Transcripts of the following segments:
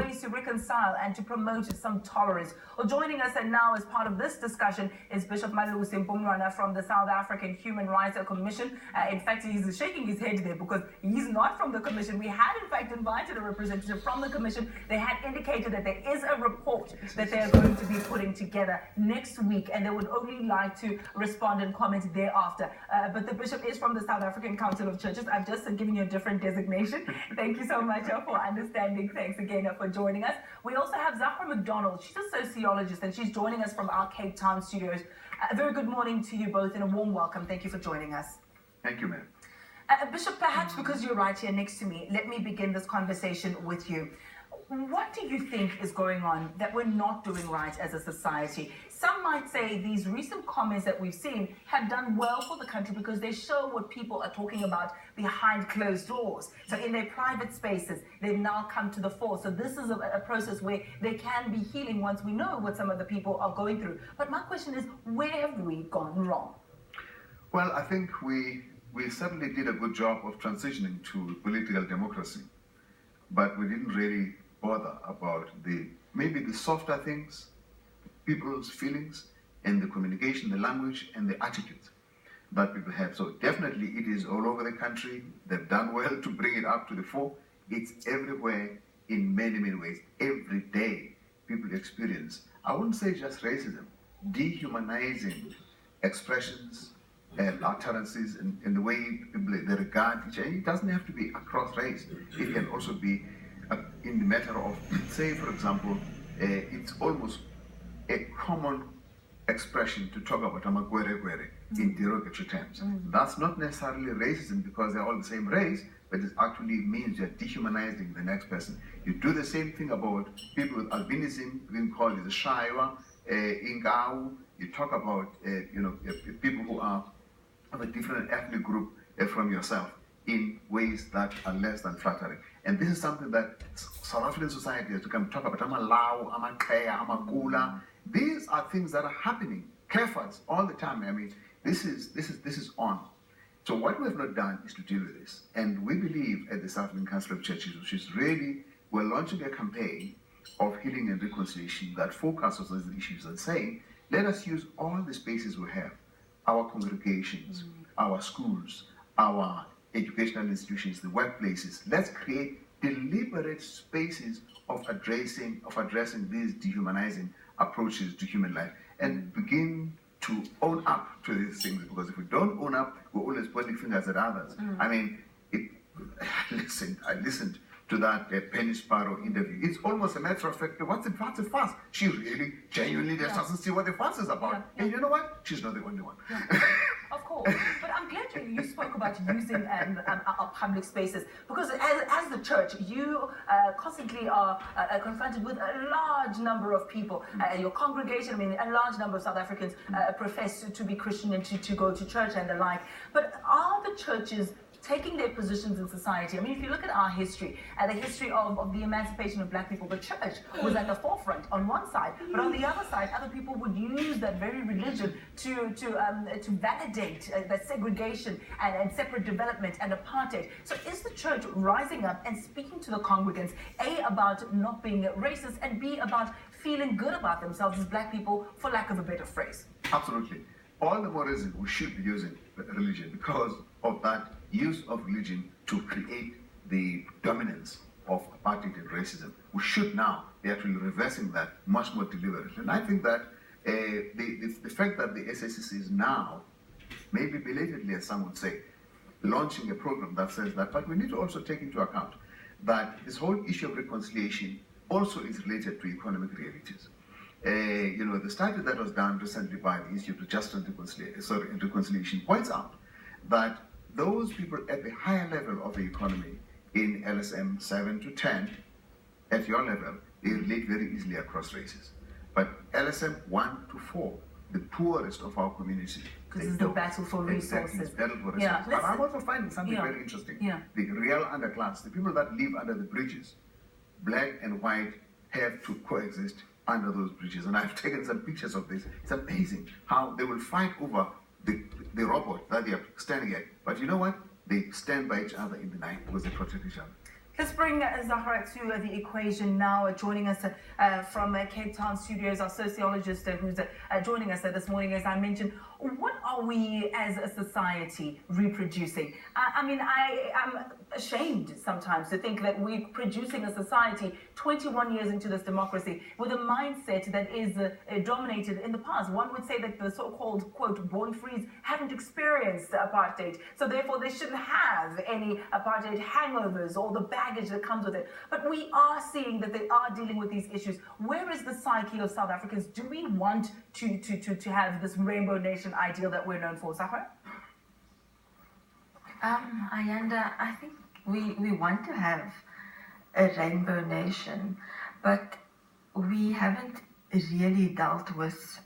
ways to reconcile and to promote some tolerance. Well, joining us now as part of this discussion is Bishop Malusi Mpumlwana from the South African Human Rights Commission. In fact, he's shaking his head there because he's not from the commission. We had, in fact, invited a representative from the commission. They had indicated that there is a report that they're going to be putting together next week, and they would only like to respond and comment thereafter. But the bishop is from the South African Council of Churches. I've just given you a different designation. Thank you so much for understanding. Thanks again for joining us. We also have Zahraa McDonald. She's a sociologist, and she's joining us from our Cape Town studios. A very good morning to you both and a warm welcome. Thank you for joining us. Thank you, ma'am. Bishop, perhaps because you're right here next to me, let me begin this conversation with you. What do you think is going on that we're not doing right as a society? Some might say these recent comments that we've seen have done well for the country because they show what people are talking about behind closed doors. So in their private spaces, they've now come to the fore. So this is a process where they can be healing once we know what some of the people are going through. But my question is, where have we gone wrong? Well, I think we certainly did a good job of transitioning to political democracy, but we didn't really bother about maybe the softer things, people's feelings, and the communication, the language, and the attitudes that people have. So definitely it is all over the country. They've done well to bring it up to the fore. It's everywhere in many, many ways. Every day people experience, I wouldn't say just racism, dehumanizing expressions and utterances and the way people they regard each other. It doesn't have to be across race. It can also be in the matter of, say, for example, it's almost a common expression to talk about amagwere in derogatory terms. That's not necessarily racism because they're all the same race, but it actually means you're dehumanizing the next person. You do the same thing about people with albinism, being called as a shaiwa, ingau. You talk about people who are of a different ethnic group from yourself in ways that are less than flattering. And this is something that South African society has to come talk about. Amalau, Amakaya, Amakula. These are things that are happening, carefully, all the time. I mean, this is on. So what we have not done is to deal with this. And we believe at the South African Council of Churches, which is really, we're launching a campaign of healing and reconciliation that focuses on these issues and saying, let us use all the spaces we have, our congregations, our schools, our educational institutions, the workplaces. Let's create deliberate spaces of addressing these dehumanizing approaches to human life and begin to own up to these things, because if we don't own up, we're always pointing fingers at others. I mean, I listened to that Penny Sparrow interview. It's almost a matter of fact, what's the fuss? She really genuinely doesn't see what the fuss is about. And you know what? She's not the only one. Of course. But I'm glad you spoke about using our public spaces, because as the church, you constantly are confronted with a large number of people. Your congregation, I mean, a large number of South Africans profess to be Christian and to go to church and the like. But are the churches taking their positions in society? I mean, if you look at our history, the history of the emancipation of black people, the church was at the forefront on one side, but on the other side, other people would use that very religion to validate that segregation and separate development and apartheid. So is the church rising up and speaking to the congregants, A, about not being racist, and B, about feeling good about themselves as black people, for lack of a better phrase? Absolutely. All the more reason we should be using religion, because of that use of religion to create the dominance of apartheid and racism. We should now be actually reversing that much more deliberately. And I think that the fact that the SACC is now, maybe belatedly as some would say, launching a program that says that, but we need to also take into account that this whole issue of reconciliation also is related to economic realities. The study that was done recently by the Institute of Justice and Reconciliation points out that those people at the higher level of the economy in LSM 7 to 10, at your level, they relate very easily across races. But LSM 1 to 4, the poorest of our community. Because it's the battle for resources. Exactly, battle for resources. But I'm also finding something very interesting. The real underclass, the people that live under the bridges, black and white, have to coexist under those bridges. And I've taken some pictures of this. It's amazing how they will fight over the robot that they are standing at. But you know what? They stand by each other in the night because they protect each other. Let's bring Zahraa to the equation now. Joining us from Cape Town studios, our sociologist who's joining us this morning. As I mentioned, what are we as a society reproducing? I mean, I am ashamed sometimes to think that we're producing a society 21 years into this democracy with a mindset that is dominated in the past. One would say that the so-called, quote, born-frees haven't experienced apartheid, so therefore they shouldn't have any apartheid hangovers or the baggage that comes with it. But we are seeing that they are dealing with these issues. Where is the psyche of South Africans? Do we want to have this rainbow nation ideal that we're known for, Zahraa? Ayanda, I think we want to have a rainbow nation, but we haven't really dealt with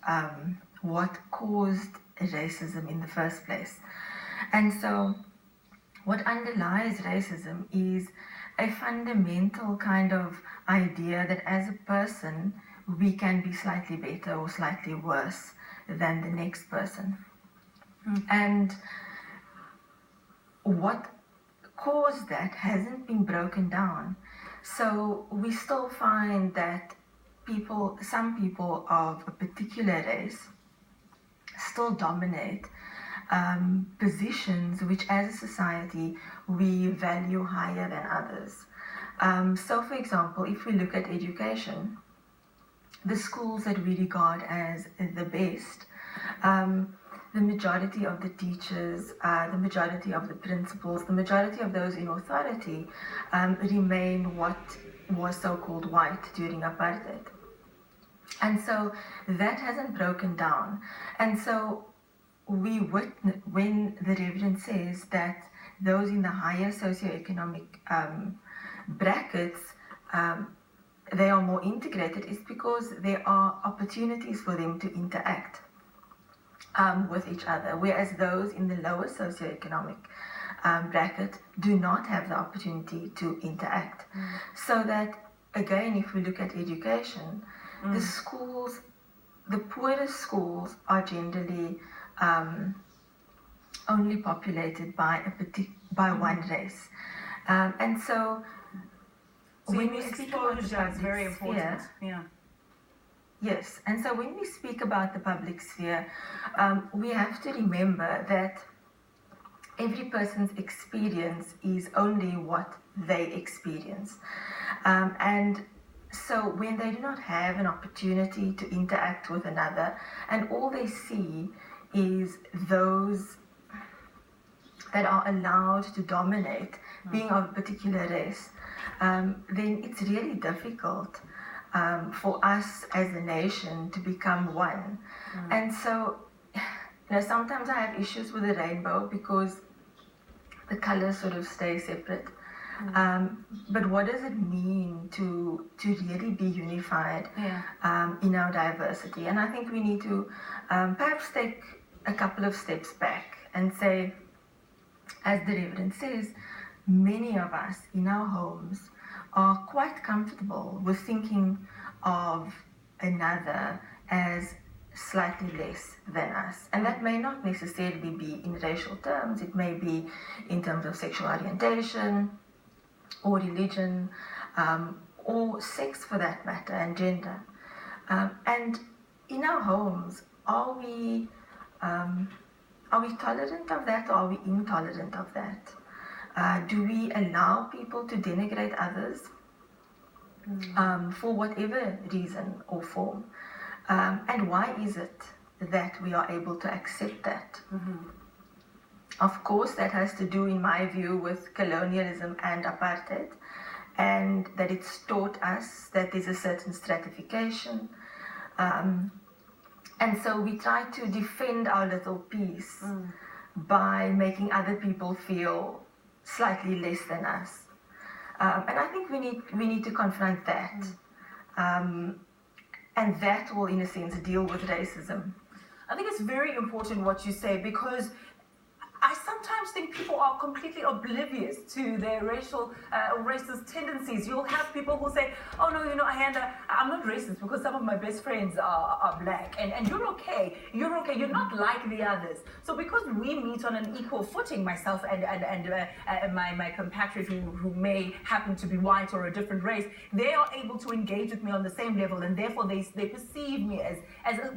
what caused racism in the first place. And so what underlies racism is a fundamental kind of idea that as a person, we can be slightly better or slightly worse than the next person. And what caused that hasn't been broken down. So we still find that some people of a particular race still dominate positions which as a society we value higher than others. So for example, if we look at education, the schools that we regard as the best, the majority of the teachers, the majority of the principals, the majority of those in authority remain what was so-called white during apartheid. And so that hasn't broken down. And so when the Reverend says that those in the higher socioeconomic brackets, they are more integrated, it's because there are opportunities for them to interact with each other, whereas those in the lower socioeconomic bracket do not have the opportunity to interact. So that, again, if we look at education, the schools, the poorest schools are generally only populated by one race. And so when we speak about the public very important. sphere, yes, and so when we speak about the public sphere, we have to remember that every person's experience is only what they experience. And so when they do not have an opportunity to interact with another, and all they see is those that are allowed to dominate being of a particular race, then it's really difficult for us as a nation to become one. And so, sometimes I have issues with the rainbow because the colors sort of stay separate. But what does it mean to really be unified in our diversity? And I think we need to perhaps take a couple of steps back and say, as the Reverend says, many of us in our homes are quite comfortable with thinking of another as slightly less than us. And that may not necessarily be in racial terms, it may be in terms of sexual orientation or religion, or sex for that matter, and gender. And in our homes, are we tolerant of that, or are we intolerant of that? Do we allow people to denigrate others for whatever reason or form? And why is it that we are able to accept that? Of course, that has to do, in my view, with colonialism and apartheid, and that it's taught us that there's a certain stratification. And so we try to defend our little piece by making other people feel slightly less than us. And I think we need to confront that. And that will, in a sense, deal with racism. I think it's very important what you say, because I sometimes think people are completely oblivious to their racist tendencies. You'll have people who say, oh no, I'm I'm not racist because some of my best friends are black, and you're okay. You're okay. You're not like the others. So because we meet on an equal footing, myself and my compatriot who may happen to be white or a different race, they are able to engage with me on the same level, and therefore they perceive me as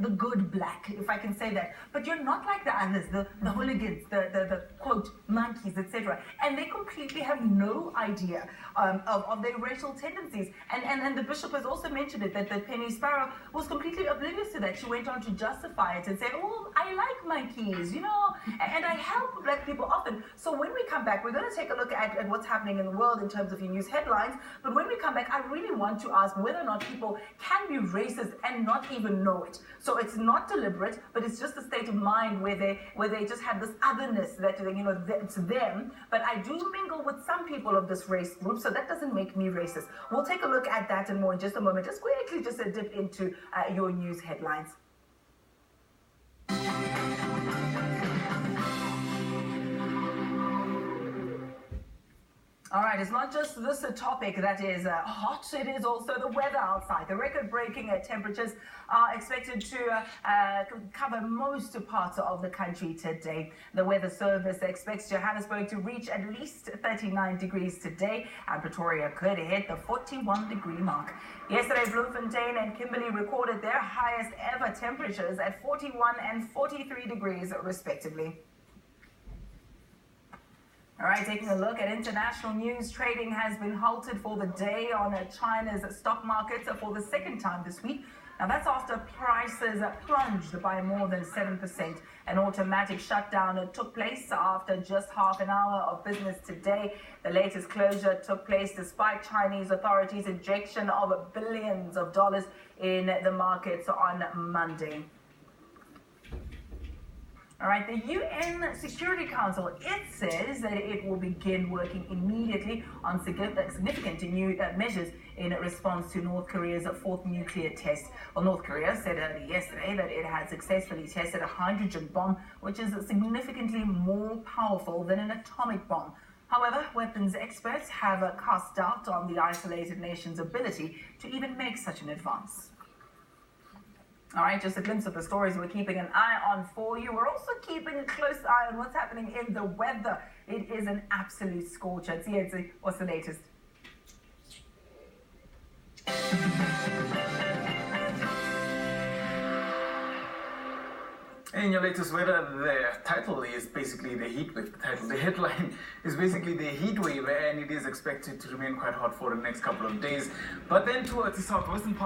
the good black, if I can say that. But you're not like the others, the hooligans, the quote monkeys, etc. And they completely have no idea of their racial tendencies. And the bishop has also mentioned it, that Penny Sparrow was completely oblivious to that. She went on to justify it and say, oh, I like monkeys, you know, and I help black people often. So when we come back, we're going to take a look at what's happening in the world in terms of your news headlines. But when we come back, I really want to ask whether or not people can be racist and not even know it. So it's not deliberate, but it's just a state of mind where they just have this otherness that, you know, it's them. But I do mingle with some people of this race group, so that doesn't make me racist. We'll take a look at that and more in just a moment. Just quickly, just a dip into your news headlines. All right, it's not just this topic that is hot, it is also the weather outside. The record-breaking temperatures are expected to cover most parts of the country today. The Weather Service expects Johannesburg to reach at least 39 degrees today, and Pretoria could hit the 41-degree mark. Yesterday, Bloemfontein and Kimberley recorded their highest ever temperatures at 41 and 43 degrees, respectively. All right, taking a look at international news, trading has been halted for the day on China's stock markets for the second time this week. Now, that's after prices plunged by more than 7%. An automatic shutdown took place after just half an hour of business today. The latest closure took place despite Chinese authorities' injection of billions of dollars in the markets on Monday. All right, the UN Security Council, it says that it will begin working immediately on significant new measures in response to North Korea's fourth nuclear test. Well, North Korea said earlier yesterday that it had successfully tested a hydrogen bomb, which is significantly more powerful than an atomic bomb. However, weapons experts have cast doubt on the isolated nation's ability to even make such an advance. All right, just a glimpse of the stories we're keeping an eye on for you. We're also keeping a close eye on what's happening in the weather. It is an absolute scorcher. Tsietsi, what's the latest? In your latest weather, the title is basically the heat wave. The headline is basically the heat wave, and it is expected to remain quite hot for the next couple of days. But then towards the southwestern part